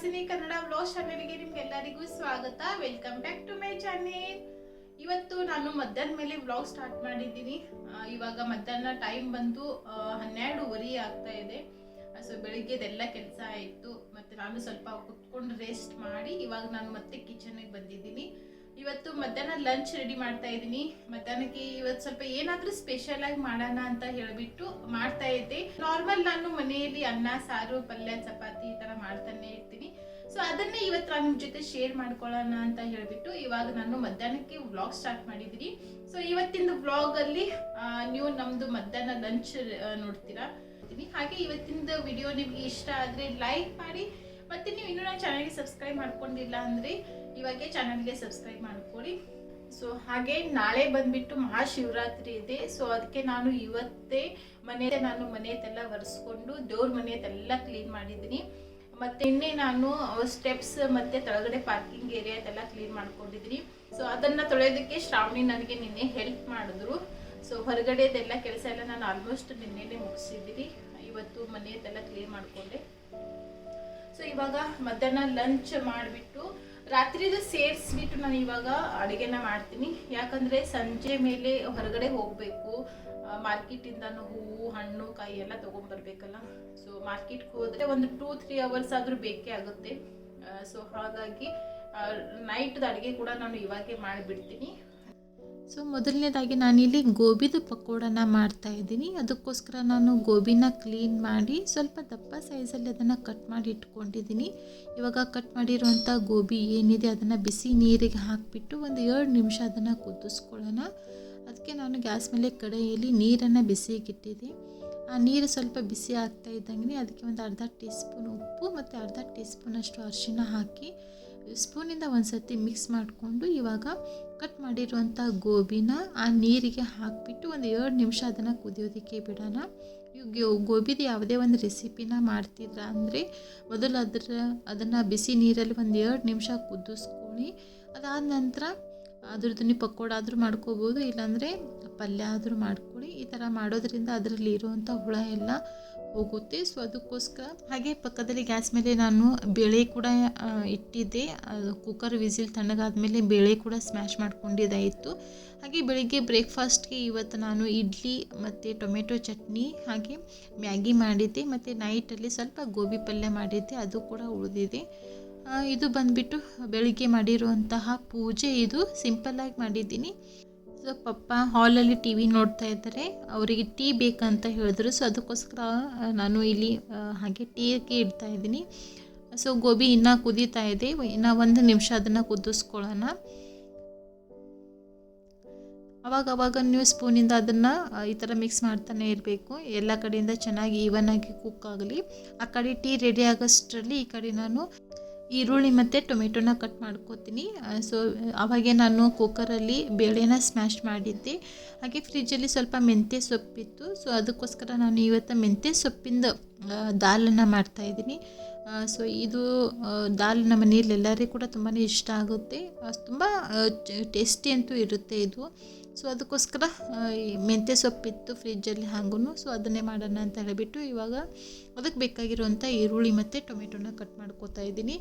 Suhasini Kannada vlog ಚಾನೆಲ್ಗೆ ನಿಮ್ಗೆಲ್ಲರಿಗೂ ಸ್ವಾಗತ. Welcome back to my channel. ಇವತ್ತು ನಾನು ಮಧ್ಯಾಹ್ನ ಮೇಲೆ ವ್ಲಾಗ್ ಸ್ಟಾರ್ಟ್ ಮಾಡಿದ್ದೀನಿ. ಇವಾಗ ಮಧ್ಯಾಹ್ನ ಟೈಮ್ ಬಂದು 12:30 ಆಗ್ತಾ ಇದೆ. ಸೊ ಬೆಳಿಗ್ಗೆದೆಲ್ಲ ಕೆಲಸ ಆಯಿತು, ಮತ್ತು ನಾನು ಸ್ವಲ್ಪ ಕುತ್ಕೊಂಡು ರೆಸ್ಟ್ ಮಾಡಿ ಇವಾಗ ನಾನು ಮತ್ತೆ ಕಿಚನ್ಗೆ ಬಂದಿದ್ದೀನಿ. ಇವತ್ತು ಮಧ್ಯಾಹ್ನ ಲಂಚ್ ರೆಡಿ ಮಾಡ್ತಾ ಇದ್ದೀನಿ. ಮಧ್ಯಾಹ್ನಕ್ಕೆ ಇವತ್ತು ಸ್ವಲ್ಪ ಏನಾದರೂ ಸ್ಪೆಷಲ್ ಆಗಿ ಮಾಡೋಣ ಅಂತ ಹೇಳಿಬಿಟ್ಟು ಮಾಡ್ತಾ ಇದ್ದೆ. ನಾರ್ಮಲ್ ನಾನು ಮನೆಯಲ್ಲಿ ಅನ್ನ ಸಾರು ಪಲ್ಯ ಚಪಾತಿ ಈ ಥರ ಮಾಡ್ತಾನೆ ಇರ್ತೀನಿ. ಸೊ ಅದನ್ನೇ ಇವತ್ತು ನಾನು ನಿಮ್ಮ ಜೊತೆ ಶೇರ್ ಮಾಡ್ಕೊಳ್ಳೋಣ ಅಂತ ಹೇಳಿಬಿಟ್ಟು ಇವಾಗ ನಾನು ಮಧ್ಯಾಹ್ನಕ್ಕೆ ವ್ಲಾಗ್ ಸ್ಟಾರ್ಟ್ ಮಾಡಿದ್ದೀನಿ. ಸೊ ಇವತ್ತಿನ ವ್ಲಾಗಲ್ಲಿ ನೀವು ನಮ್ಮದು ಮಧ್ಯಾಹ್ನ ಲಂಚ್ ನೋಡ್ತೀರಾ. ಹಾಗೆ ಇವತ್ತಿನ ವಿಡಿಯೋ ನಿಮಗೆ ಇಷ್ಟ ಆದರೆ ಲೈಕ್ ಮಾಡಿ, ಮತ್ತು ನೀವು ಇನ್ನೂ ನನ್ನ ಚಾನಲ್ಗೆ ಸಬ್ಸ್ಕ್ರೈಬ್ ಮಾಡ್ಕೊಂಡಿಲ್ಲ ಅಂದರೆ ಇವಾಗೆ ಚಾನಲ್ಗೆ ಸಬ್ಸ್ಕ್ರೈಬ್ ಮಾಡ್ಕೊಳ್ಳಿ. ಸೊ ಹಾಗೆ ನಾಳೆ ಬಂದ್ಬಿಟ್ಟು ಮಹಾಶಿವರಾತ್ರಿ ಇದೆ. ಸೊ ಅದಕ್ಕೆ ನಾನು ಇವತ್ತೇ ನಾನು ಮನೆಯದೆಲ್ಲ ಒರೆಸ್ಕೊಂಡು ದೇವ್ರ ಮನೆಯದೆಲ್ಲ ಕ್ಲೀನ್ ಮಾಡಿದ್ದೀನಿ. ಮತ್ತು ಇನ್ನೇ ನಾನು ಸ್ಟೆಪ್ಸ್ ಮತ್ತು ಕೆಳಗಡೆ ಪಾರ್ಕಿಂಗ್ ಏರಿಯಾ ಅದೆಲ್ಲ ಕ್ಲೀನ್ ಮಾಡ್ಕೊಂಡಿದ್ದೀನಿ. ಸೊ ಅದನ್ನು ತೊಳೆಯೋದಕ್ಕೆ ಶ್ರಾವಣಿ ನನಗೆ ನಿನ್ನೆ ಹೆಲ್ಪ್ ಮಾಡಿದ್ರು. ಸೊ ಹೊರಗಡೆದೆಲ್ಲ ಕೆಲಸ ಎಲ್ಲ ನಾನು ಆಲ್ಮೋಸ್ಟ್ ನಿನ್ನೆನೇ ಮುಗಿಸಿದ್ದೀನಿ. ಇವತ್ತು ಮನೆಯದೆಲ್ಲ ಕ್ಲೀನ್ ಮಾಡಿಕೊಂಡೆ. ಸೊ ಇವಾಗ ಮಧ್ಯಾಹ್ನ ಲಂಚ್ ಮಾಡಿಬಿಟ್ಟು ರಾತ್ರಿದು ಸೇರಿಸ್ಬಿಟ್ಟು ನಾನು ಇವಾಗ ಅಡುಗೆನ ಮಾಡ್ತೀನಿ. ಯಾಕಂದರೆ ಸಂಜೆ ಮೇಲೆ ಹೊರಗಡೆ ಹೋಗಬೇಕು, ಮಾರ್ಕೆಟಿಂದನೂ ಹೂವು ಹಣ್ಣು ಕಾಯಿ ಎಲ್ಲ ತೊಗೊಂಬರ್ಬೇಕಲ್ಲ. ಸೊ ಮಾರ್ಕೆಟ್ಗೆ ಹೋದರೆ ಒಂದು 2-3 ಅವರ್ಸ್ ಆದರೂ ಬೇಕೇ ಆಗುತ್ತೆ. ಸೊ ಹಾಗಾಗಿ ನೈಟ್ದು ಅಡುಗೆ ಕೂಡ ನಾನು ಇವಾಗೇ ಮಾಡಿಬಿಡ್ತೀನಿ. ಸೊ ಮೊದಲನೇದಾಗಿ ನಾನಿಲ್ಲಿ ಗೋಬಿದು ಪಕೋಡನ ಮಾಡ್ತಾಯಿದ್ದೀನಿ. ಅದಕ್ಕೋಸ್ಕರ ನಾನು ಗೋಬಿನ ಕ್ಲೀನ್ ಮಾಡಿ ಸ್ವಲ್ಪ ದಪ್ಪ ಸೈಜಲ್ಲಿ ಅದನ್ನು ಕಟ್ ಮಾಡಿ ಇಟ್ಕೊಂಡಿದ್ದೀನಿ. ಇವಾಗ ಕಟ್ ಮಾಡಿರುವಂಥ ಗೋಬಿ ಏನಿದೆ ಅದನ್ನು ಬಿಸಿ ನೀರಿಗೆ ಹಾಕಿಬಿಟ್ಟು ಒಂದು 2 ನಿಮಿಷ ಅದನ್ನು ಕುದಿಸ್ಕೊಳ್ಳೋಣ. ಅದಕ್ಕೆ ನಾನು ಗ್ಯಾಸ್ ಮೇಲೆ ಕಡೆಯಲ್ಲಿ ನೀರನ್ನು ಬಿಸಿಗಿಟ್ಟಿದ್ದೆ. ಆ ನೀರು ಸ್ವಲ್ಪ ಬಿಸಿ ಆಗ್ತಾ ಇದ್ದಂಗೆ ಅದಕ್ಕೆ ಒಂದು ಅರ್ಧ ಟೀ ಸ್ಪೂನ್ ಉಪ್ಪು ಮತ್ತು ಅರ್ಧ ಟೀ ಸ್ಪೂನಷ್ಟು ಅರಿಶಿಣ ಹಾಕಿ ಸ್ಪೂನಿಂದ ಒಂದು ಸರ್ತಿ ಮಿಕ್ಸ್ ಮಾಡಿಕೊಂಡು ಇವಾಗ ಕಟ್ ಮಾಡಿರುವಂಥ ಗೋಬಿನ ಆ ನೀರಿಗೆ ಹಾಕಿಬಿಟ್ಟು ಒಂದು 2 ನಿಮಿಷ ಅದನ್ನು ಕುದಿಯೋದಕ್ಕೆ ಬಿಡೋಣ. ಗೋಬಿದು ಯಾವುದೇ ಒಂದು ರೆಸಿಪಿನ ಮಾಡ್ತಿದ್ರ ಅಂದರೆ ಮೊದಲು ಅದನ್ನು ಬಿಸಿ ನೀರಲ್ಲಿ ಒಂದು 2 ನಿಮಿಷ ಕುದಿಸ್ಕೊಳ್ಳಿ. ಅದಾದ ನಂತರ ಅದ್ರದ್ದು ನೀವು ಪಕೋಡ ಆದರೂ ಮಾಡ್ಕೋಬೋದು, ಇಲ್ಲಾಂದರೆ ಪಲ್ಯ ಆದರೂ ಮಾಡ್ಕೊಳ್ಳಿ. ಈ ಥರ ಮಾಡೋದ್ರಿಂದ ಅದರಲ್ಲಿ ಇರುವಂಥ ಹುಳ ಎಲ್ಲ ಹೋಗುತ್ತೆ. ಸೊ ಅದಕ್ಕೋಸ್ಕರ ಹಾಗೆ ಪಕ್ಕದಲ್ಲಿ ಗ್ಯಾಸ್ ಮೇಲೆ ನಾನು ಬೇಳೆ ಕೂಡ ಇಟ್ಟಿದ್ದೆ. ಕುಕ್ಕರ್ ವಿಸಿಲ್ ತಣ್ಣಗಾದ್ಮೇಲೆ ಬೇಳೆ ಕೂಡ ಸ್ಮ್ಯಾಶ್ ಮಾಡ್ಕೊಂಡಿದ್ದಾಯಿತು. ಹಾಗೆ ಬೆಳಿಗ್ಗೆ ಬ್ರೇಕ್ಫಾಸ್ಟ್ಗೆ ಇವತ್ತು ನಾನು ಇಡ್ಲಿ ಮತ್ತು ಟೊಮೆಟೊ ಚಟ್ನಿ ಹಾಗೆ ಮ್ಯಾಗಿ ಮಾಡಿದ್ದೆ. ಮತ್ತು ನೈಟಲ್ಲಿ ಸ್ವಲ್ಪ ಗೋಬಿ ಪಲ್ಯ ಮಾಡಿದ್ದೆ, ಅದು ಕೂಡ ಉಳಿದಿದೆ. ಇದು ಬಂದುಬಿಟ್ಟು ಬೆಳಿಗ್ಗೆ ಮಾಡಿರುವಂತಹ ಪೂಜೆ. ಇದು ಸಿಂಪಲ್ಲಾಗಿ ಮಾಡಿದ್ದೀನಿ. ಸೊ ಪಪ್ಪ ಹಾಲಲ್ಲಿ ಟಿ ವಿ ನೋಡ್ತಾ ಇದ್ದಾರೆ, ಅವರಿಗೆ ಟೀ ಬೇಕಂತ ಹೇಳಿದ್ರು. ಸೊ ಅದಕ್ಕೋಸ್ಕರ ನಾನು ಇಲ್ಲಿ ಹಾಗೆ ಟೀಗೆ ಇಡ್ತಾ ಇದ್ದೀನಿ. ಸೊ ಗೋಬಿ ಇನ್ನೂ ಕುದೀತಾ ಇದೆ, ಇನ್ನೂ 1 ನಿಮಿಷ ಅದನ್ನು ಕುದಿಸ್ಕೊಳ್ಳೋಣ. ಅವಾಗ ನೀವು ಸ್ಪೂನಿಂದ ಅದನ್ನು ಈ ಥರ ಮಿಕ್ಸ್ ಮಾಡ್ತಾನೆ ಇರಬೇಕು. ಎಲ್ಲ ಕಡೆಯಿಂದ ಚೆನ್ನಾಗಿ ಈವನಾಗಿ ಕುಕ್ ಆಗಲಿ. ಆ ಕಡೆ ಟೀ ರೆಡಿ ಆಗೋಷ್ಟರಲ್ಲಿ ಈ ಕಡೆ ನಾನು ಈರುಳ್ಳಿ ಮತ್ತು ಟೊಮೆಟೊನ ಕಟ್ ಮಾಡ್ಕೋತೀನಿ. ಸೊ ಅವಾಗೆ ನಾನು ಕುಕ್ಕರಲ್ಲಿ ಬೇಳೆನ ಸ್ಮ್ಯಾಶ್ ಮಾಡಿದ್ದೆ. ಹಾಗೆ ಫ್ರಿಜ್ಜಲ್ಲಿ ಸ್ವಲ್ಪ ಮೆಂತ್ಯ ಸೊಪ್ಪಿತ್ತು. ಸೊ ಅದಕ್ಕೋಸ್ಕರ ನಾನು ಇವತ್ತು ಮೆಂತ್ಯ ಸೊಪ್ಪಿಂದ ದಾಲನ್ನು ಮಾಡ್ತಾಯಿದ್ದೀನಿ. ಸೊ ಇದು ದಾಲ್ ನಮ್ಮ ಮನೆಯಲ್ಲಿ ಎಲ್ಲರಿಗೂ ಕೂಡ ತುಂಬಾ ಇಷ್ಟ ಆಗುತ್ತೆ, ತುಂಬ ಟೇಸ್ಟಿ ಅಂತೂ ಇರುತ್ತೆ ಇದು. ಸೊ ಅದಕ್ಕೋಸ್ಕರ ಮೆಂತ್ಯ ಸೊಪ್ಪಿತ್ತು ಫ್ರಿಜ್ಜಲ್ಲಿ ಹಾಗೂ. ಸೊ ಅದನ್ನೇ ಮಾಡೋಣ ಅಂತ ಹೇಳಿಬಿಟ್ಟು ಇವಾಗ ಅದಕ್ಕೆ ಬೇಕಾಗಿರುವಂಥ ಈರುಳ್ಳಿ ಮತ್ತು ಟೊಮೆಟೊನ ಕಟ್ ಮಾಡ್ಕೋತಾ ಇದ್ದೀನಿ.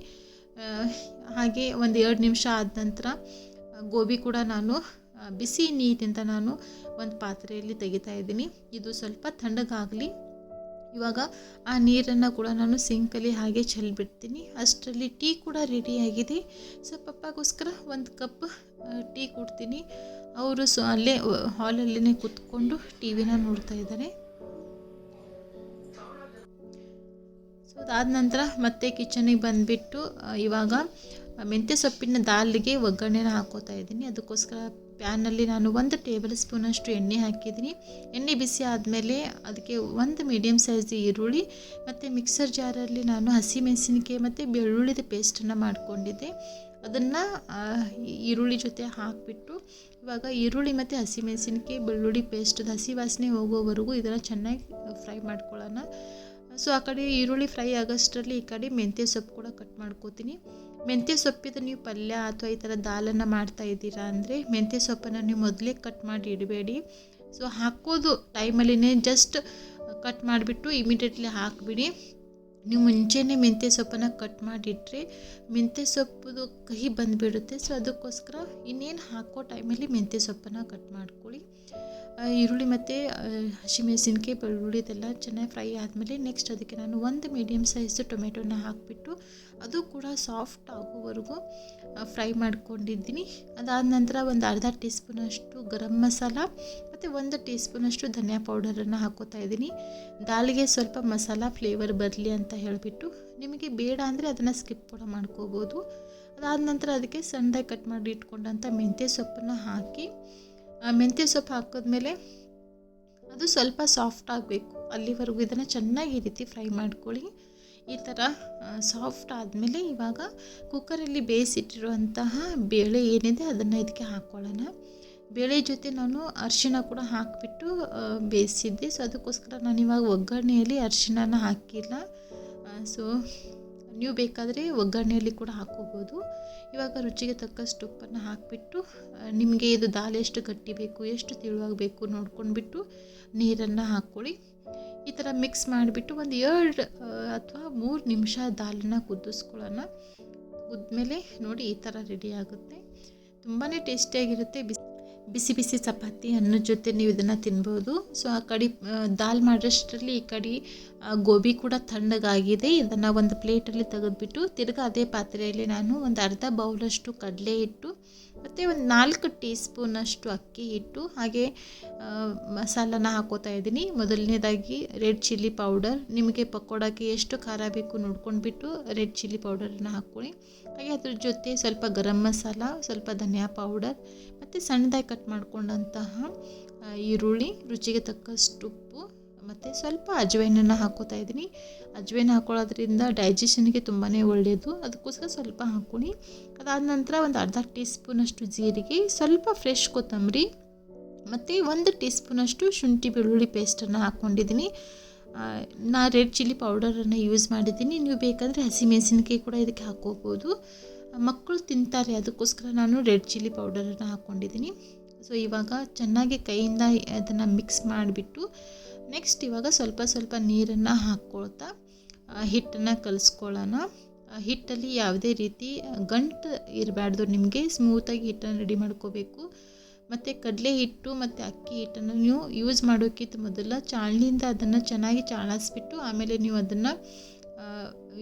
ಹಾಗೆ ಒಂದು 2 ನಿಮಿಷ ಆದ ನಂತರ ಗೋಬಿ ಕೂಡ ನಾನು ಬಿಸಿ ನೀರಿಂದ ನಾನು ಒಂದು ಪಾತ್ರೆಯಲ್ಲಿ ತೆಗಿತಾ ಇದ್ದೀನಿ. ಇದು ಸ್ವಲ್ಪ ತಣ್ಣಗಾಗಲಿ. ಇವಾಗ ಆ ನೀರನ್ನು ಕೂಡ ನಾನು ಸಿಂಕಲ್ಲಿ ಹಾಗೆ ಚೆಲ್ಬಿಡ್ತೀನಿ. ಅಷ್ಟರಲ್ಲಿ ಟೀ ಕೂಡ ರೆಡಿಯಾಗಿದೆ. ಸೊ ಪಪ್ಪಗೋಸ್ಕರ 1 ಕಪ್ ಟೀ ಕೊಡ್ತೀನಿ. ಅವರು ಅಲ್ಲೇ ಹಾಲಲ್ಲೇ ಕೂತ್ಕೊಂಡು ಟಿ ವಿನ ನೋಡ್ತಾ ಇದ್ದಾರೆ. ಸೊ ಅದಾದ ನಂತರ ಮತ್ತೆ ಕಿಚನಿಗೆ ಬಂದುಬಿಟ್ಟು ಇವಾಗ ಮೆಂತ್ಯ ಸೊಪ್ಪಿನ ದಾಲ್ಗೆ ಒಗ್ಗರಣೆನ ಹಾಕೋತಾ ಇದ್ದೀನಿ. ಅದಕ್ಕೋಸ್ಕರ ಪ್ಯಾನಲ್ಲಿ ನಾನು 1 ಟೇಬಲ್ ಸ್ಪೂನಷ್ಟು ಎಣ್ಣೆ ಹಾಕಿದ್ದೀನಿ. ಎಣ್ಣೆ ಬಿಸಿ ಆದಮೇಲೆ ಅದಕ್ಕೆ 1 ಮೀಡಿಯಮ್ ಸೈಜ್ ಈರುಳ್ಳಿ ಮತ್ತು ಮಿಕ್ಸರ್ ಜಾರಲ್ಲಿ ನಾನು ಹಸಿಮೆಣಸಿನಕಾಯಿ ಮತ್ತು ಬೆಳ್ಳುಳ್ಳಿದ ಪೇಸ್ಟನ್ನು ಮಾಡ್ಕೊಂಡಿದ್ದೆ. ಅದನ್ನು ಈರುಳ್ಳಿ ಜೊತೆ ಹಾಕಿಬಿಟ್ಟು ಇವಾಗ ಈರುಳ್ಳಿ ಮತ್ತು ಹಸಿಮೆಣಸಿನಕಾಯಿ ಬೆಳ್ಳುಳ್ಳಿ ಪೇಸ್ಟ್ ಹಸಿ ವಾಸನೆ ಹೋಗೋವರೆಗೂ ಇದನ್ನು ಚೆನ್ನಾಗಿ ಫ್ರೈ ಮಾಡ್ಕೊಳ್ಳೋಣ. ಸೊ ಆ ಕಡೆ ಈರುಳ್ಳಿ ಫ್ರೈ ಆಗೋಷ್ಟರಲ್ಲಿ ಈ ಕಡೆ ಮೆಂತ್ಯ ಸೊಪ್ಪು ಕೂಡ ಕಟ್ ಮಾಡ್ಕೋತೀನಿ. ಮೆಂತ್ಯ ಸೊಪ್ಪಿದು ನೀವು ಪಲ್ಯ ಅಥವಾ ಈ ಥರ ದಾಲನ್ನು ಮಾಡ್ತಾ ಇದ್ದೀರಾ ಅಂದರೆ ಮೆಂತ್ಯ ಸೊಪ್ಪನ್ನು ನೀವು ಮೊದಲೇ ಕಟ್ ಮಾಡಿ ಇಡಬೇಡಿ. ಸೊ ಹಾಕೋದು ಟೈಮಲ್ಲಿನೇ ಜಸ್ಟ್ ಕಟ್ ಮಾಡಿಬಿಟ್ಟು ಇಮಿಡಿಯೇಟ್ಲಿ ಹಾಕಿಬಿಡಿ. ನೀವು ಮುಂಚೆನೇ ಮೆಂತ್ಯ ಸೊಪ್ಪನ್ನು ಕಟ್ ಮಾಡಿಟ್ರೆ ಮೆಂತ್ಯ ಸೊಪ್ಪು ಕಹಿ ಬಂದುಬಿಡುತ್ತೆ. ಸೊ ಅದಕ್ಕೋಸ್ಕರ ಇನ್ನೇನು ಹಾಕೋ ಟೈಮಲ್ಲಿ ಮೆಂತ್ಯ ಸೊಪ್ಪನ್ನು ಕಟ್ ಮಾಡ್ಕೊಳ್ಳಿ. ಈರುಳ್ಳಿ ಮತ್ತು ಹಸಿಮೆಣಸಿನ್ಕಾಯಿ ಬೆಳ್ಳುಳ್ಳಿ ಇದೆಲ್ಲ ಚೆನ್ನಾಗಿ ಫ್ರೈ ಆದಮೇಲೆ ನೆಕ್ಸ್ಟ್ ಅದಕ್ಕೆ ನಾನು ಒಂದು ಮೀಡಿಯಮ್ ಸೈಜು ಟೊಮೆಟೊನ ಹಾಕಿಬಿಟ್ಟು ಅದು ಕೂಡ ಸಾಫ್ಟ್ ಆಗೋವರೆಗೂ ಫ್ರೈ ಮಾಡ್ಕೊಂಡಿದ್ದೀನಿ. ಅದಾದ ನಂತರ ಒಂದು ಅರ್ಧ ಟೀ ಸ್ಪೂನಷ್ಟು ಗರಂ ಮಸಾಲ ಮತ್ತು 1 ಟೀ ಸ್ಪೂನಷ್ಟು ಧನಿಯಾ ಪೌಡರನ್ನು ಹಾಕೋತಾ ಇದ್ದೀನಿ. ದಾಲ್ಗೆ ಸ್ವಲ್ಪ ಮಸಾಲ ಫ್ಲೇವರ್ ಬರಲಿ ಅಂತ ಹೇಳಿಬಿಟ್ಟು, ನಿಮಗೆ ಬೇಡ ಅಂದರೆ ಅದನ್ನು ಸ್ಕಿಪ್ ಕೂಡ ಮಾಡ್ಕೋಬೋದು. ಅದಾದ ನಂತರ ಅದಕ್ಕೆ ಸಣ್ಣದಾಗಿ ಕಟ್ ಮಾಡಿ ಇಟ್ಕೊಂಡಂಥ ಮೆಂತ್ಯ ಸೊಪ್ಪನ್ನು ಹಾಕಿ, ಮೆಂತ್ಯ ಸೊಪ್ಪು ಹಾಕಿದ್ಮೇಲೆ ಅದು ಸ್ವಲ್ಪ ಸಾಫ್ಟ್ ಆಗಬೇಕು, ಅಲ್ಲಿವರೆಗೂ ಇದನ್ನು ಚೆನ್ನಾಗಿ ಈ ರೀತಿ ಫ್ರೈ ಮಾಡ್ಕೊಳ್ಳಿ. ಈ ಥರ ಸಾಫ್ಟ್ ಆದಮೇಲೆ ಇವಾಗ ಕುಕ್ಕರಲ್ಲಿ ಬೇಯಿಸಿಟ್ಟಿರುವಂತಹ ಬೇಳೆ ಏನಿದೆ ಅದನ್ನು ಇದಕ್ಕೆ ಹಾಕ್ಕೊಳ್ಳೋಣ. ಬೇಳೆ ಜೊತೆ ನಾನು ಅರಿಶಿಣ ಕೂಡ ಹಾಕಿಬಿಟ್ಟು ಬೇಯಿಸಿದ್ದೆ. ಸೊ ಅದಕ್ಕೋಸ್ಕರ ನಾನು ಇವಾಗ ಒಗ್ಗರಣೆಯಲ್ಲಿ ಅರಿಶಿಣನ ಹಾಕಿಲ್ಲ. ಸೊ ನೀವು ಬೇಕಾದರೆ ಒಗ್ಗರಣೆಯಲ್ಲಿ ಕೂಡ ಹಾಕ್ಕೋಬೋದು. ಇವಾಗ ರುಚಿಗೆ ತಕ್ಕಷ್ಟು ಉಪ್ಪನ್ನು ಹಾಕಿಬಿಟ್ಟು, ನಿಮಗೆ ಇದು ದಾಲ್ ಎಷ್ಟು ಗಟ್ಟಿ ಬೇಕು ಎಷ್ಟು ತೆಳುವಾಗಬೇಕು ನೋಡ್ಕೊಂಡ್ಬಿಟ್ಟು ನೀರನ್ನು ಹಾಕ್ಕೊಳ್ಳಿ. ಈ ಥರ ಮಿಕ್ಸ್ ಮಾಡಿಬಿಟ್ಟು ಒಂದು 2 ಅಥವಾ 3 ನಿಮಿಷ ದಾಲನ್ನು ಕುದಿಸ್ಕೊಳ್ಳೋಣ. ಕುದ್ಮೇಲೆ ನೋಡಿ ಈ ಥರ ರೆಡಿ ಆಗುತ್ತೆ. ತುಂಬಾ ಟೇಸ್ಟಿಯಾಗಿರುತ್ತೆ. ಬಿಸಿ ಬಿಸಿ ಚಪಾತಿ ಅನ್ನದ ಜೊತೆ ನೀವು ಇದನ್ನು ತಿನ್ಬೋದು. ಸೊ ಆ ಕಡೆ ದಾಲ್ ಮಾಡೋಷ್ಟರಲ್ಲಿ ಈ ಕಡೆ ಗೋಬಿ ಕೂಡ ತಣ್ಣಗಾಗಿದೆ. ಇದನ್ನು ಒಂದು ಪ್ಲೇಟಲ್ಲಿ ತೆಗೆದುಬಿಟ್ಟು ತಿರ್ಗಿ ಅದೇ ಪಾತ್ರೆಯಲ್ಲಿ ನಾನು ಒಂದು ಅರ್ಧ ಬೌಲಷ್ಟು ಕಡಲೆ ಹಿಟ್ಟು ಮತ್ತು ಒಂದು 4 ಟೀ ಸ್ಪೂನಷ್ಟು ಅಕ್ಕಿ ಹಿಟ್ಟು ಹಾಗೆ ಮಸಾಲನ ಹಾಕೋತಾ ಇದ್ದೀನಿ. ಮೊದಲನೇದಾಗಿ ರೆಡ್ ಚಿಲ್ಲಿ ಪೌಡರ್, ನಿಮಗೆ ಪಕೋಡಕ್ಕೆ ಎಷ್ಟು ಖಾರ ಬೇಕು ನೋಡ್ಕೊಂಡ್ಬಿಟ್ಟು ರೆಡ್ ಚಿಲ್ಲಿ ಪೌಡರನ್ನು ಹಾಕ್ಕೊಳ್ಳಿ. ಹಾಗೆ ಅದ್ರ ಜೊತೆ ಸ್ವಲ್ಪ ಗರಂ ಮಸಾಲ, ಸ್ವಲ್ಪ ಧನಿಯಾ ಪೌಡರ್ ಮತ್ತು ಸಣ್ಣದಾಗಿ ಕಟ್ ಮಾಡ್ಕೊಂಡಂತಹ ಈರುಳ್ಳಿ, ರುಚಿಗೆ ತಕ್ಕಷ್ಟು ಉಪ್ಪು ಮತ್ತು ಸ್ವಲ್ಪ ಅಜವೈನನ್ನು ಹಾಕೋತಾ ಇದ್ದೀನಿ. ಅಜವೈನ ಹಾಕೊಳ್ಳೋದ್ರಿಂದ ಡೈಜೆಷನ್ಗೆ ತುಂಬಾ ಒಳ್ಳೆಯದು, ಅದಕ್ಕೋಸ್ಕರ ಸ್ವಲ್ಪ ಹಾಕ್ಕೊಳ್ಳಿ. ಅದಾದ ನಂತರ ಒಂದು ಅರ್ಧ ಟೀ ಸ್ಪೂನಷ್ಟು ಜೀರಿಗೆ, ಸ್ವಲ್ಪ ಫ್ರೆಶ್ ಕೊತ್ತಂಬರಿ ಮತ್ತು 1 ಟೀ ಸ್ಪೂನಷ್ಟು ಶುಂಠಿ ಬೆಳ್ಳುಳ್ಳಿ ಪೇಸ್ಟನ್ನು ಹಾಕ್ಕೊಂಡಿದ್ದೀನಿ. ನಾ ರೆಡ್ ಚಿಲ್ಲಿ ಪೌಡರನ್ನು ಯೂಸ್ ಮಾಡಿದ್ದೀನಿ. ನೀವು ಬೇಕಾದರೆ ಹಸಿಮೆಣಸಿನ್ಕಾಯಿ ಕೂಡ ಇದಕ್ಕೆ ಹಾಕ್ಕೋಬೋದು. ಮಕ್ಕಳು ತಿಂತಾರೆ, ಅದಕ್ಕೋಸ್ಕರ ನಾನು ರೆಡ್ ಚಿಲ್ಲಿ ಪೌಡರನ್ನು ಹಾಕ್ಕೊಂಡಿದ್ದೀನಿ. ಸೊ ಇವಾಗ ಚೆನ್ನಾಗಿ ಕೈಯಿಂದ ಅದನ್ನು ಮಿಕ್ಸ್ ಮಾಡಿಬಿಟ್ಟು ನೆಕ್ಸ್ಟ್ ಇವಾಗ ಸ್ವಲ್ಪ ಸ್ವಲ್ಪ ನೀರನ್ನು ಹಾಕ್ಕೊಳ್ತಾ ಹಿಟ್ಟನ್ನು ಕಲಿಸ್ಕೊಳ್ಳೋಣ. ಹಿಟ್ಟಲ್ಲಿ ಯಾವುದೇ ರೀತಿ ಗಂಟು ಇರಬಾರ್ದು, ನಿಮಗೆ ಸ್ಮೂತಾಗಿ ಹಿಟ್ಟನ್ನು ರೆಡಿ ಮಾಡ್ಕೋಬೇಕು. ಮತ್ತು ಕಡಲೆ ಹಿಟ್ಟು ಮತ್ತು ಅಕ್ಕಿ ಹಿಟ್ಟನ್ನು ನೀವು ಯೂಸ್ ಮಾಡೋಕ್ಕಿಂತ ಮೊದಲು ಚಾಳನಿಂದ ಅದನ್ನು ಚೆನ್ನಾಗಿ ಚಾಳಿಸ್ಬಿಟ್ಟು ಆಮೇಲೆ ನೀವು ಅದನ್ನು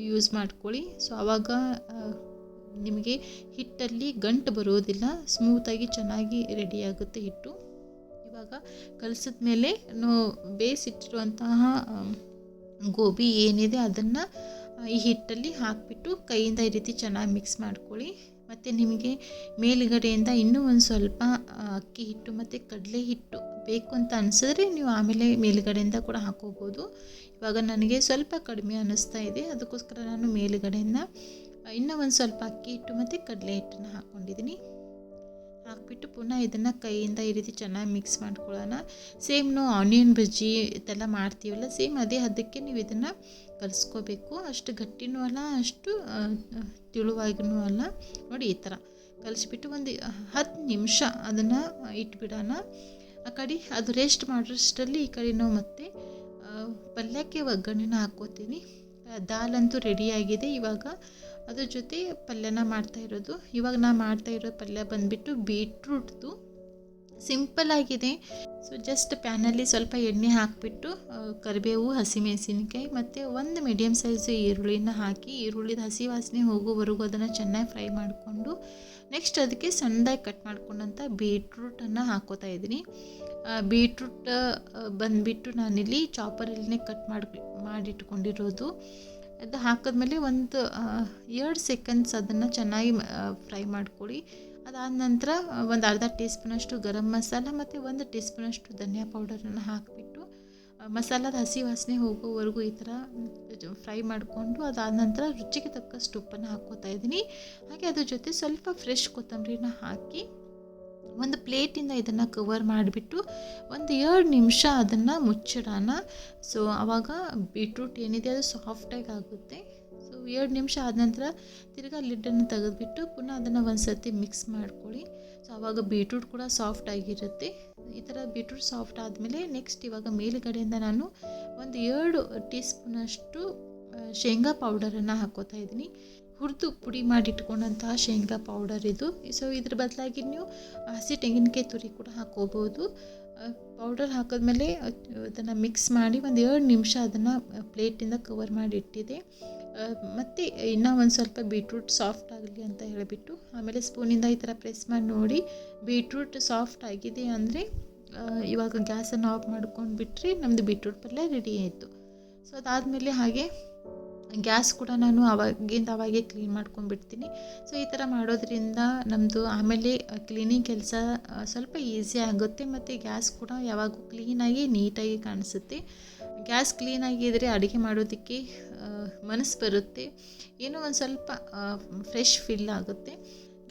ಯೂಸ್ ಮಾಡ್ಕೊಳ್ಳಿ. ಸೊ ಆವಾಗ ನಿಮಗೆ ಹಿಟ್ಟಲ್ಲಿ ಗಂಟು ಬರೋದಿಲ್ಲ, ಸ್ಮೂತಾಗಿ ಚೆನ್ನಾಗಿ ರೆಡಿಯಾಗುತ್ತೆ ಹಿಟ್ಟು. ಇವಾಗ ಕಲಸಿದ ಮೇಲೆ ನಾವು ಬೇಯಿಸಿಟ್ಟಿರುವಂತಹ ಗೋಬಿ ಏನಿದೆ ಅದನ್ನು ಈ ಹಿಟ್ಟಲ್ಲಿ ಹಾಕಿಬಿಟ್ಟು ಕೈಯಿಂದ ಈ ರೀತಿ ಚೆನ್ನಾಗಿ ಮಿಕ್ಸ್ ಮಾಡ್ಕೊಳ್ಳಿ. ಮತ್ತು ನಿಮಗೆ ಮೇಲುಗಡೆಯಿಂದ ಇನ್ನೂ ಒಂದು ಸ್ವಲ್ಪ ಅಕ್ಕಿ ಹಿಟ್ಟು ಮತ್ತು ಕಡಲೆ ಹಿಟ್ಟು ಬೇಕು ಅಂತ ಅನಿಸಿದ್ರೆ ನೀವು ಆಮೇಲೆ ಮೇಲುಗಡೆಯಿಂದ ಕೂಡ ಹಾಕೋಬೋದು. ಇವಾಗ ನನಗೆ ಸ್ವಲ್ಪ ಕಡಿಮೆ ಅನ್ನಿಸ್ತಾ ಇದೆ, ಅದಕ್ಕೋಸ್ಕರ ನಾನು ಮೇಲುಗಡೆಯಿಂದ ಇನ್ನೂ ಒಂದು ಸ್ವಲ್ಪ ಅಕ್ಕಿ ಹಿಟ್ಟು ಮತ್ತು ಕಡಲೆ ಹಿಟ್ಟನ್ನು ಹಾಕ್ಕೊಂಡಿದ್ದೀನಿ. ಹಾಕಿಬಿಟ್ಟು ಪುನಃ ಇದನ್ನು ಕೈಯಿಂದ ಈ ರೀತಿ ಚೆನ್ನಾಗಿ ಮಿಕ್ಸ್ ಮಾಡ್ಕೊಳ್ಳೋಣ. ಸೇಮ್ ನಾವು ಆನಿಯನ್ ಬಜ್ಜಿ ಇದೆಲ್ಲ ಮಾಡ್ತೀವಲ್ಲ, ಸೇಮ್ ಅದೇ ಹದಕ್ಕೆ ನೀವು ಇದನ್ನು ಕಲಿಸ್ಕೋಬೇಕು. ಅಷ್ಟು ಗಟ್ಟಿನೂ ಅಲ್ಲ, ಅಷ್ಟು ತಿಳುವಾಗಿನೂ ಅಲ್ಲ. ನೋಡಿ ಈ ಥರ ಕಲಿಸ್ಬಿಟ್ಟು ಒಂದು 10 ನಿಮಿಷ ಅದನ್ನು ಇಟ್ಬಿಡೋಣ. ಆ ಕಡೆ ಅದು ರೆಸ್ಟ್ ಮಾಡೋಷ್ಟರಲ್ಲಿ ಈ ಕಡೆ ನಾವು ಮತ್ತೆ ಪಲ್ಯಕ್ಕೆ ಒಗ್ಗರಣೆನ ಹಾಕ್ಕೋತೀನಿ. ದಾಲ್ ಅಂತೂ ರೆಡಿಯಾಗಿದೆ. ಇವಾಗ ಅದ್ರ ಜೊತೆ ಪಲ್ಯನ ಮಾಡ್ತಾಯಿರೋದು. ಇವಾಗ ನಾನು ಮಾಡ್ತಾಯಿರೋ ಪಲ್ಯ ಬಂದುಬಿಟ್ಟು ಬೀಟ್ರೂಟ್ದು, ಸಿಂಪಲ್ ಆಗಿದೆ. ಸೊ ಜಸ್ಟ್ ಪ್ಯಾನಲ್ಲಿ ಸ್ವಲ್ಪ ಎಣ್ಣೆ ಹಾಕಿಬಿಟ್ಟು ಕರಿಬೇವು, ಹಸಿಮೆಣಸಿನಕಾಯಿ ಮತ್ತು 1 ಮೀಡಿಯಮ್ ಸೈಜು ಈರುಳ್ಳಿನ ಹಾಕಿ, ಈರುಳ್ಳಿದ ಹಸಿ ವಾಸನೆ ಹೋಗೋವರೆಗೂ ಅದನ್ನು ಚೆನ್ನಾಗಿ ಫ್ರೈ ಮಾಡಿಕೊಂಡು ನೆಕ್ಸ್ಟ್ ಅದಕ್ಕೆ ಸಣ್ಣದಾಗಿ ಕಟ್ ಮಾಡ್ಕೊಂಡಂಥ ಬೀಟ್ರೂಟನ್ನು ಹಾಕೋತಾ ಇದ್ದೀನಿ. ಬೀಟ್ರೂಟ್ ಬಂದುಬಿಟ್ಟು ನಾನಿಲ್ಲಿ ಚಾಪರಲ್ಲೇ ಕಟ್ ಮಾಡಿಟ್ಕೊಂಡಿರೋದು. ಅದು ಹಾಕಿದ್ಮೇಲೆ ಒಂದು 2 ಸೆಕೆಂಡ್ಸ್ ಅದನ್ನು ಚೆನ್ನಾಗಿ ಫ್ರೈ ಮಾಡ್ಕೊಳ್ಳಿ. ಅದಾದ ನಂತರ ಒಂದು ಅರ್ಧ ಟೀ ಸ್ಪೂನಷ್ಟು ಗರಂ ಮಸಾಲ ಮತ್ತು 1 ಟೀ ಸ್ಪೂನಷ್ಟು ಧನಿಯಾ ಪೌಡರನ್ನು ಹಾಕಿಬಿಟ್ಟು ಮಸಾಲದ ಹಸಿ ವಾಸನೆ ಹೋಗೋವರೆಗೂ ಈ ಥರ ಫ್ರೈ ಮಾಡಿಕೊಂಡು ಅದಾದ ನಂತರ ರುಚಿಗೆ ತಕ್ಕಷ್ಟು ಉಪ್ಪನ್ನು ಹಾಕ್ಕೋತಾ ಇದ್ದೀನಿ. ಹಾಗೆ ಅದ್ರ ಜೊತೆ ಸ್ವಲ್ಪ ಫ್ರೆಶ್ ಕೊತ್ತಂಬರಿನ ಹಾಕಿ ಒಂದು ಪ್ಲೇಟಿಂದ ಇದನ್ನು ಕವರ್ ಮಾಡಿಬಿಟ್ಟು ಒಂದು 2 ನಿಮಿಷ ಅದನ್ನು ಮುಚ್ಚಿಡೋಣ. ಸೊ ಆವಾಗ ಬೀಟ್ರೂಟ್ ಏನಿದೆ ಅದು ಸಾಫ್ಟಾಗಿ ಆಗುತ್ತೆ. ಸೊ 2 ನಿಮಿಷ ಆದ ನಂತರ ತಿರ್ಗಾ ಲಿಡ್ಡನ್ನು ತೆಗೆದುಬಿಟ್ಟು ಪುನಃ ಅದನ್ನು ಒಂದು ಸರ್ತಿ ಮಿಕ್ಸ್ ಮಾಡ್ಕೊಳ್ಳಿ. ಸೊ ಆವಾಗ ಬೀಟ್ರೂಟ್ ಕೂಡ ಸಾಫ್ಟ್ ಆಗಿರುತ್ತೆ. ಈ ಥರ ಬೀಟ್ರೂಟ್ ಸಾಫ್ಟ್ ಆದಮೇಲೆ ನೆಕ್ಸ್ಟ್ ಇವಾಗ ಮೇಲುಗಡೆಯಿಂದ ನಾನು ಒಂದು 2 ಟೀ ಸ್ಪೂನಷ್ಟು ಶೇಂಗಾ ಪೌಡರನ್ನು ಹಾಕೋತಾ ಇದ್ದೀನಿ. ಹುರಿದು ಪುಡಿ ಮಾಡಿಟ್ಕೊಂಡಂತಹ ಶೇಂಗಾ ಪೌಡರ್ ಇದು. ಸೊ ಇದ್ರ ಬದಲಾಗಿ ನೀವು ಹಸಿ ತೆಂಗಿನಕಾಯಿ ತುರಿ ಕೂಡ ಹಾಕೋಬೋದು. ಪೌಡರ್ ಹಾಕಿದ್ಮೇಲೆ ಅದನ್ನು ಮಿಕ್ಸ್ ಮಾಡಿ ಒಂದು 2 ನಿಮಿಷ ಅದನ್ನು ಪ್ಲೇಟಿಂದ ಕವರ್ ಮಾಡಿ ಇಟ್ಟಿದೆ. ಮತ್ತು ಇನ್ನೂ ಒಂದು ಸ್ವಲ್ಪ ಬೀಟ್ರೂಟ್ ಸಾಫ್ಟ್ ಆಗಲಿ ಅಂತ ಹೇಳಿಬಿಟ್ಟು ಆಮೇಲೆ ಸ್ಪೂನಿಂದ ಈ ಥರ ಪ್ರೆಸ್ ಮಾಡಿ ನೋಡಿ ಬೀಟ್ರೂಟ್ ಸಾಫ್ಟ್ ಆಗಿದೆ ಅಂದರೆ ಇವಾಗ ಗ್ಯಾಸನ್ನು ಆಫ್ ಮಾಡ್ಕೊಂಡು ಬಿಟ್ಟರೆ ನಮ್ಮದು ಬೀಟ್ರೂಟ್ ಪಲ್ಯ ರೆಡಿ ಆಯಿತು. ಸೊ ಅದಾದಮೇಲೆ ಹಾಗೆ ಗ್ಯಾಸ್ ಕೂಡ ನಾನು ಅವಾಗೇ ಕ್ಲೀನ್ ಮಾಡ್ಕೊಂಡ್ಬಿಡ್ತೀನಿ. ಸೊ ಈ ಥರ ಮಾಡೋದ್ರಿಂದ ನಮ್ಮದು ಆಮೇಲೆ ಕ್ಲೀನಿಂಗ್ ಕೆಲಸ ಸ್ವಲ್ಪ ಈಸಿ ಆಗುತ್ತೆ ಮತ್ತು ಗ್ಯಾಸ್ ಕೂಡ ಯಾವಾಗೂ ಕ್ಲೀನಾಗಿ ನೀಟಾಗಿ ಕಾಣಿಸುತ್ತೆ. ಗ್ಯಾಸ್ ಕ್ಲೀನಾಗಿದ್ದರೆ ಅಡುಗೆ ಮಾಡೋದಕ್ಕೆ ಮನಸ್ಸು ಬರುತ್ತೆ, ಏನೋ ಒಂದು ಸ್ವಲ್ಪ ಫ್ರೆಶ್ ಫೀಲ್ ಆಗುತ್ತೆ.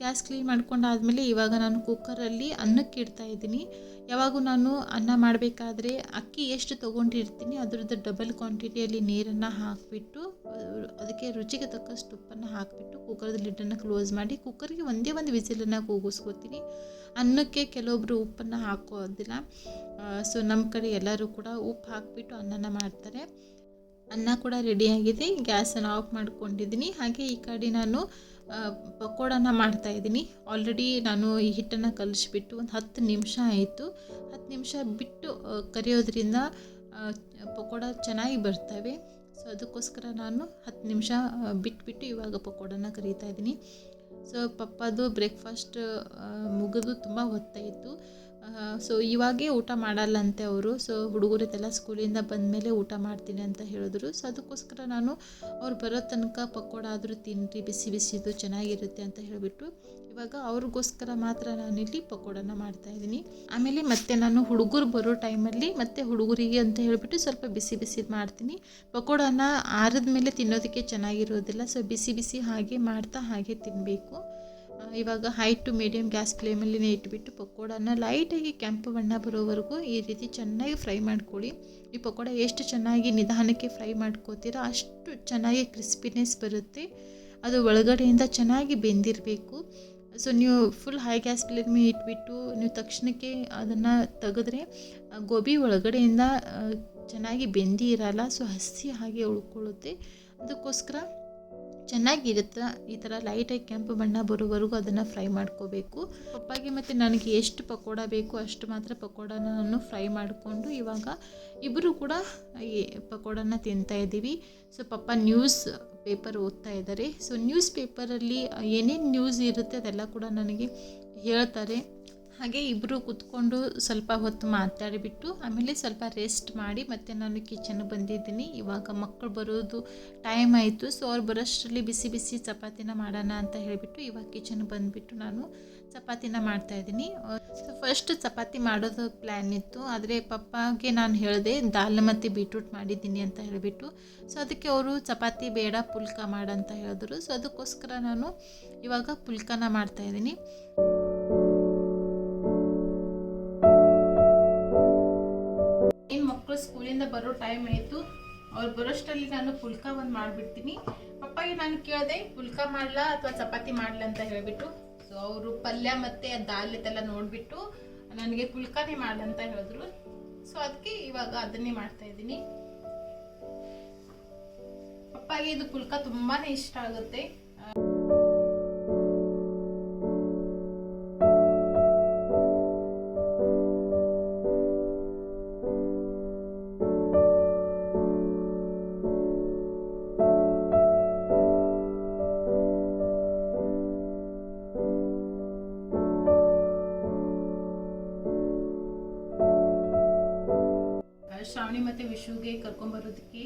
ಗ್ಯಾಸ್ ಕ್ಲೀನ್ ಮಾಡ್ಕೊಂಡಾದಮೇಲೆ ಇವಾಗ ನಾನು ಕುಕ್ಕರಲ್ಲಿ ಅನ್ನಕ್ಕೆ ಇಡ್ತಾಯಿದ್ದೀನಿ. ಯಾವಾಗೂ ನಾನು ಅನ್ನ ಮಾಡಬೇಕಾದ್ರೆ ಅಕ್ಕಿ ಎಷ್ಟು ತೊಗೊಂಡಿರ್ತೀನಿ ಅದರದ್ದು ಡಬಲ್ ಕ್ವಾಂಟಿಟಿಯಲ್ಲಿ ನೀರನ್ನು ಹಾಕಿಬಿಟ್ಟು ಅದಕ್ಕೆ ರುಚಿಗೆ ತಕ್ಕಷ್ಟು ಉಪ್ಪನ್ನು ಹಾಕಿಬಿಟ್ಟು ಕುಕ್ಕರ್ದ ಲಿಡ್ಡನ್ನು ಕ್ಲೋಸ್ ಮಾಡಿ ಕುಕ್ಕರ್ಗೆ ಒಂದೇ ಒಂದು ವಿಸಿಲನ್ನು ಕೂಗಿಸ್ಕೊತೀನಿ. ಅನ್ನಕ್ಕೆ ಕೆಲವೊಬ್ಬರು ಉಪ್ಪನ್ನು ಹಾಕೋದಿಲ್ಲ. ಸೊ ನಮ್ಮ ಕಡೆ ಎಲ್ಲರೂ ಕೂಡ ಉಪ್ಪು ಹಾಕಿಬಿಟ್ಟು ಅನ್ನನ ಮಾಡ್ತಾರೆ. ಅನ್ನ ಕೂಡ ರೆಡಿಯಾಗಿದೆ. ಗ್ಯಾಸನ್ನು ಆಫ್ ಮಾಡ್ಕೊಂಡಿದ್ದೀನಿ. ಹಾಗೆ ಈ ಕಡೆ ನಾನು ಪಕೋಡನ ಮಾಡ್ತಾಯಿದ್ದೀನಿ. ಆಲ್ರೆಡಿ ನಾನು ಈ ಹಿಟ್ಟನ್ನು ಕಲಿಸ್ಬಿಟ್ಟು ಒಂದು 10 ನಿಮಿಷ ಆಯಿತು. 10 ನಿಮಿಷ ಬಿಟ್ಟು ಕರಿಯೋದ್ರಿಂದ ಪಕೋಡ ಚೆನ್ನಾಗಿ ಬರ್ತವೆ. ಸೊ ಅದಕ್ಕೋಸ್ಕರ ನಾನು 10 ನಿಮಿಷ ಬಿಟ್ಬಿಟ್ಟು ಇವಾಗ ಪಕೋಡನ ಕರಿತಾ ಇದ್ದೀನಿ. ಸೊ ಪಪ್ಪದು ಬ್ರೇಕ್ಫಾಸ್ಟ್ ಮುಗಿದು ತುಂಬ ಹೊತ್ತಾಯಿತು. ಸೊ ಇವಾಗೇ ಊಟ ಮಾಡಲ್ಲಂತೆ ಅವರು. ಸೊ ಹುಡುಗರದೆಲ್ಲ ಸ್ಕೂಲಿಂದ ಬಂದಮೇಲೆ ಊಟ ಮಾಡ್ತೀನಿ ಅಂತ ಹೇಳಿದ್ರು. ಸೊ ಅದಕ್ಕೋಸ್ಕರ ನಾನು ಅವ್ರು ಬರೋ ತನಕ ಪಕೋಡ ಆದರೂ ತಿನ್ನಿರಿ, ಬಿಸಿ ಬಿಸಿದು ಚೆನ್ನಾಗಿರುತ್ತೆ ಅಂತ ಹೇಳಿಬಿಟ್ಟು ಇವಾಗ ಅವ್ರಿಗೋಸ್ಕರ ಮಾತ್ರ ನಾನಿಲ್ಲಿ ಪಕೋಡನ ಮಾಡ್ತಾಯಿದ್ದೀನಿ. ಆಮೇಲೆ ಮತ್ತೆ ನಾನು ಹುಡುಗರು ಬರೋ ಟೈಮಲ್ಲಿ ಮತ್ತೆ ಹುಡುಗರಿಗೆ ಅಂತ ಹೇಳಿಬಿಟ್ಟು ಸ್ವಲ್ಪ ಬಿಸಿ ಬಿಸಿದು ಮಾಡ್ತೀನಿ. ಪಕೋಡನ ಆರಿದ ಮೇಲೆ ತಿನ್ನೋದಕ್ಕೆ ಚೆನ್ನಾಗಿರೋದಿಲ್ಲ. ಸೊ ಬಿಸಿ ಬಿಸಿ ಹಾಗೆ ಮಾಡ್ತಾ ಹಾಗೆ ತಿನ್ನಬೇಕು. ಇವಾಗ ಹೈ ಟು ಮೀಡಿಯಮ್ ಗ್ಯಾಸ್ ಫ್ಲೇಮಲ್ಲಿ ಇಟ್ಬಿಟ್ಟು ಪಕೋಡನ ಲೈಟಾಗಿ ಕೆಂಪು ಬಣ್ಣ ಬರೋವರೆಗೂ ಈ ರೀತಿ ಚೆನ್ನಾಗಿ ಫ್ರೈ ಮಾಡ್ಕೊಳ್ಳಿ. ಈ ಪಕೋಡ ಎಷ್ಟು ಚೆನ್ನಾಗಿ ನಿಧಾನಕ್ಕೆ ಫ್ರೈ ಮಾಡ್ಕೋತೀರೋ ಅಷ್ಟು ಚೆನ್ನಾಗಿ ಕ್ರಿಸ್ಪಿನೆಸ್ ಬರುತ್ತೆ. ಅದು ಒಳಗಡೆಯಿಂದ ಚೆನ್ನಾಗಿ ಬೆಂದಿರಬೇಕು. ಸೊ ನೀವು ಫುಲ್ ಹೈ ಗ್ಯಾಸ್ ಫ್ಲೇಮಲ್ಲಿ ಇಟ್ಬಿಟ್ಟು ನೀವು ತಕ್ಷಣಕ್ಕೆ ಅದನ್ನು ತೆಗೆದ್ರೆ ಗೋಬಿ ಒಳಗಡೆಯಿಂದ ಚೆನ್ನಾಗಿ ಬೆಂದಿ ಇರಲ್ಲ. ಸೊ ಹಸಿ ಹಾಗೆ ಉಳ್ಕೊಳ್ಳುತ್ತೆ. ಅದಕ್ಕೋಸ್ಕರ ಚೆನ್ನಾಗಿರುತ್ತೆ. ಈ ಥರ ಲೈಟಾಗಿ ಕೆಂಪು ಬಣ್ಣ ಬರೋವರೆಗೂ ಅದನ್ನು ಫ್ರೈ ಮಾಡ್ಕೋಬೇಕು. ಪಪ್ಪಾಗೆ ಮತ್ತು ನನಗೆ ಎಷ್ಟು ಪಕೋಡ ಬೇಕು ಅಷ್ಟು ಮಾತ್ರ ಪಕೋಡನ ನಾನು ಫ್ರೈ ಮಾಡಿಕೊಂಡು ಇವಾಗ ಇಬ್ಬರು ಕೂಡ ಈ ಪಕೋಡನ ತಿಂತಾಯಿದ್ದೀವಿ. ಸೊ ಪಪ್ಪ ನ್ಯೂಸ್ ಪೇಪರ್ ಓದ್ತಾ ಇದ್ದಾರೆ. ಸೊ ನ್ಯೂಸ್ ಪೇಪರಲ್ಲಿ ಏನೇನು ನ್ಯೂಸ್ ಇರುತ್ತೆ ಅದೆಲ್ಲ ಕೂಡ ನನಗೆ ಹೇಳ್ತಾರೆ. ಹಾಗೆ ಇಬ್ಬರು ಕೂತ್ಕೊಂಡು ಸ್ವಲ್ಪ ಹೊತ್ತು ಮಾತಾಡಿಬಿಟ್ಟು ಆಮೇಲೆ ಸ್ವಲ್ಪ ರೆಸ್ಟ್ ಮಾಡಿ ಮತ್ತೆ ನಾನು ಕಿಚನ್ಗೆ ಬಂದಿದ್ದೀನಿ. ಇವಾಗ ಮಕ್ಕಳು ಬರೋದು ಟೈಮ್ ಆಯಿತು. ಸೊ ಅವ್ರು ಬರೋಷ್ಟರಲ್ಲಿ ಬಿಸಿ ಬಿಸಿ ಚಪಾತಿನ ಮಾಡೋಣ ಅಂತ ಹೇಳಿಬಿಟ್ಟು ಇವಾಗ ಕಿಚನ್ಗೆ ಬಂದುಬಿಟ್ಟು ನಾನು ಚಪಾತಿನ ಮಾಡ್ತಾಯಿದ್ದೀನಿ. ಸೊ ಫಸ್ಟ್ ಚಪಾತಿ ಮಾಡೋದು ಪ್ಲ್ಯಾನ್ ಇತ್ತು, ಆದರೆ ಪಪ್ಪಾಗೆ ನಾನು ಹೇಳಿದೆ ದಾಲ್ ಮತ್ತು ಬೀಟ್ರೂಟ್ ಮಾಡಿದ್ದೀನಿ ಅಂತ ಹೇಳಿಬಿಟ್ಟು. ಸೊ ಅದಕ್ಕೆ ಅವರು ಚಪಾತಿ ಬೇಡ ಪುಲ್ಕ ಮಾಡಂತ ಹೇಳಿದ್ರು. ಸೊ ಅದಕ್ಕೋಸ್ಕರ ನಾನು ಇವಾಗ ಪುಲ್ಕನ ಮಾಡ್ತಾಯಿದ್ದೀನಿ. ಮಕ್ಕಳು ಸ್ಕೂಲಿಂದ ಬರೋ ಟೈಮ್ ಆಯಿತು. ಅವ್ರು ಬರೋಷ್ಟರಲ್ಲಿ ನಾನು ಪುಲ್ಕ ಒಂದು ಮಾಡಿಬಿಡ್ತೀನಿ. ಪಪ್ಪಾಗೆ ನಾನು ಕೇಳಿದೆ ಪುಲ್ಕ ಮಾಡಲಾ ಅಥವಾ ಚಪಾತಿ ಮಾಡಲ ಅಂತ ಹೇಳಿಬಿಟ್ಟು. ಸೊ ಅವರು ಪಲ್ಯ ಮತ್ತು ದಾಲ್ ಇದೆಲ್ಲ ನೋಡಿಬಿಟ್ಟು ನನಗೆ ಪುಲ್ಕನೇ ಮಾಡಂತ ಹೇಳಿದ್ರು. ಸೊ ಅದಕ್ಕೆ ಇವಾಗ ಅದನ್ನೇ ಮಾಡ್ತಾಯಿದ್ದೀನಿ. ಪಪ್ಪಾಗೆ ಇದು ಪುಲ್ಕ ತುಂಬಾ ಇಷ್ಟ ಆಗುತ್ತೆ. ಶ್ರಾವಣಿ ಮತ್ತು ವಿಶುಗೆ ಕರ್ಕೊಂಬರೋದಕ್ಕೆ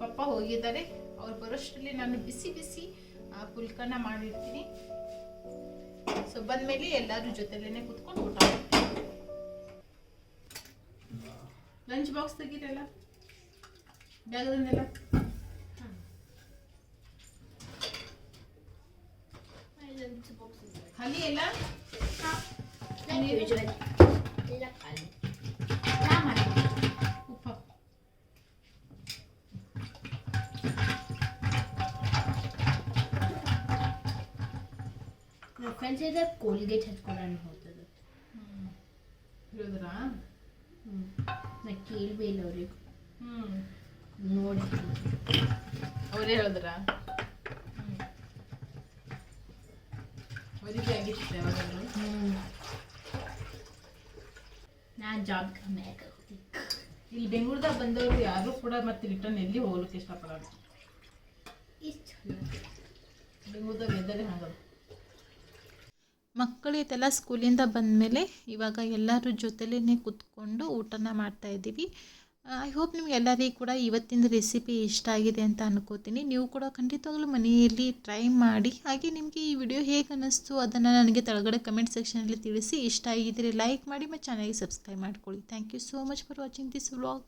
ಪಪ್ಪ ಹೋಗಿದ್ದಾರೆ. ಅವ್ರು ಬರೋಷ್ಟರಲ್ಲಿ ನಾನು ಬಿಸಿ ಬಿಸಿ ಪುಲ್ಕನ ಮಾಡಿರ್ತೀನಿ. ಸೊ ಬಂದಮೇಲೆ ಎಲ್ಲರೂ ಜೊತೆಲೇನೆ ಕುತ್ಕೊಂಡು ಊಟ ಮಾಡ್ತೀನಿ. ಲಂಚ್ ಬಾಕ್ಸ್ ತೆಗೀರಲ್ಲ ಬ್ಯಾಗದನ್ನೆಲ್ಲ. ಖಾಲಿ ಎಲ್ಲ ಫ್ರೆಂಡ್ಸ್ ಇದೆ ಕೋಲ್ಗೇಟ್ ಹಚ್ಕೊಳ್ಳೋಣ ಹೋಗ್ತದೆ ಹೇಳಿದ್ರಾ? ನಾ ಕೇಳಬೇಯಿಲ್ಲ ಅವ್ರಿಗೆ ನೋಡಿ ಅವರೇ ಹೇಳಿದ್ರ ಮದುವೆ ಆಗಿತ್ತು ಯಾವಾಗಾದ್ರು? ನಾನು ಜಾಬ್ ಕಮ್ಮಿ ಆಗೋಗ್ತೀನಿ. ಇಲ್ಲಿ ಬೆಂಗಳೂರದಾಗ ಬಂದವರು ಯಾರು ಕೂಡ ಮತ್ತೆ ರಿಟರ್ನ್ ಎಲ್ಲಿ ಹೋಗ್ಲಿಕ್ಕೆ ಇಷ್ಟಪಡಲ್ಲ. ಇಷ್ಟು ಚಲೋ. ಬೆಂಗಳೂರದಾಗ ವೆದರೇ ಹಂಗದ. ಮಕ್ಕಳಿದೆಲ್ಲ ಸ್ಕೂಲಿಂದ ಬಂದಮೇಲೆ ಇವಾಗ ಎಲ್ಲರೂ ಜೊತೆಲೇ ಕೂತ್ಕೊಂಡು ಊಟನ ಮಾಡ್ತಾಯಿದ್ದೀವಿ. ಐ ಹೋಪ್ ನಿಮ್ಗೆ ಎಲ್ಲರಿಗೂ ಕೂಡ ಇವತ್ತಿನ ರೆಸಿಪಿ ಇಷ್ಟ ಆಗಿದೆ ಅಂತ ಅನ್ಕೋತೀನಿ. ನೀವು ಕೂಡ ಖಂಡಿತವಾಗ್ಲೂ ಮನೆಯಲ್ಲಿ ಟ್ರೈ ಮಾಡಿ. ಹಾಗೆ ನಿಮಗೆ ಈ ವಿಡಿಯೋ ಹೇಗೆ ಅನ್ನಿಸ್ತು ಅದನ್ನು ನನಗೆ ಕೆಳಗಡೆ ಕಮೆಂಟ್ ಸೆಕ್ಷನಲ್ಲಿ ತಿಳಿಸಿ. ಇಷ್ಟ ಆಗಿದ್ದರೆ ಲೈಕ್ ಮಾಡಿ ಮತ್ತು ಚಾನಲ್ಗೆ ಸಬ್ಸ್ಕ್ರೈಬ್ ಮಾಡ್ಕೊಳ್ಳಿ. Thank you so much for watching this vlog.